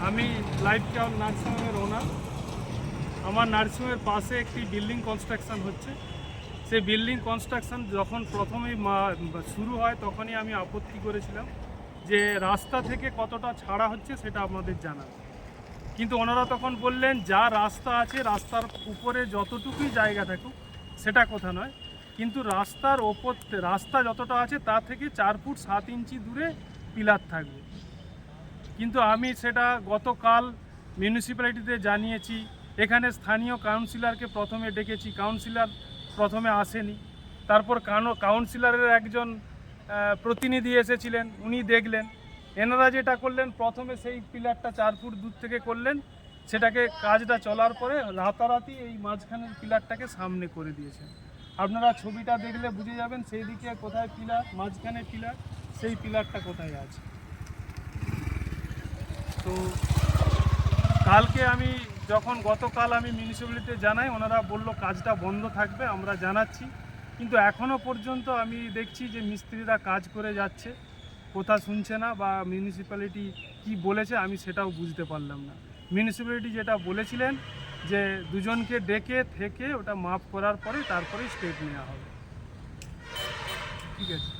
আমি life care নার্সিংহোমের ওনার। আমার নার্সিংহোমের পাশে একটি বিল্ডিং কনস্ট্রাকশন হচ্ছে। সেই বিল্ডিং কনস্ট্রাকশন যখন প্রথমেই শুরু হয় তখনই আমি আপত্তি করেছিলাম যে রাস্তা থেকে কতটা ছাড়া হচ্ছে সেটা আপনাদের জানান। কিন্তু ওনারা তখন বললেন যা রাস্তা আছে রাস্তার উপরে যতটুকুই জায়গা থাকুক সেটা কথা নয়, কিন্তু রাস্তার ওপর রাস্তা যতটা আছে তার থেকে 4 ফুট 7 ইঞ্চি দূরে পিলার থাকবে। কিন্তু আমি সেটা গতকাল মিউনিসিপ্যালিটিতে জানিয়েছি। এখানে স্থানীয় কাউন্সিলরকে প্রথমে ডেকেছি, কাউন্সিলর প্রথমে আসেনি। তারপর কাউন্সিলরের একজন প্রতিনিধি এসেছিলেন, উনি দেখলেন। এনারা যেটা করলেন প্রথমে সেই পিলারটা 4 ফুট দূর থেকে করলেন, সেটাকে কাজটা চলার পরে রাতারাতি এই মাঝখানের পিলারটাকে সামনে করে দিয়েছেন। আপনারা ছবিটা দেখলে বুঝে যাবেন সেই দিকে কোথায় পিলার, মাঝখানে পিলার, সেই পিলারটা কোথায় আছে। তো কালকে আমি গতকাল আমি মিউনিসিপ্যালিটিতে জানাই, ওনারা বলল কাজটা বন্ধ থাকবে, আমরা জানাচ্ছি। কিন্তু এখনও পর্যন্ত আমি দেখছি যে মিস্ত্রিরা কাজ করে যাচ্ছে, কথা শুনছে না, বা মিউনিসিপ্যালিটি কি বলেছে আমি সেটাও বুঝতে পারলাম না। মিউনিসিপ্যালিটি যেটা বলেছিলেন যে দুজনকে ডেকে থেকে ওটা মাপ করার পরে তারপরে স্টেপ নেওয়া হবে। ঠিক আছে।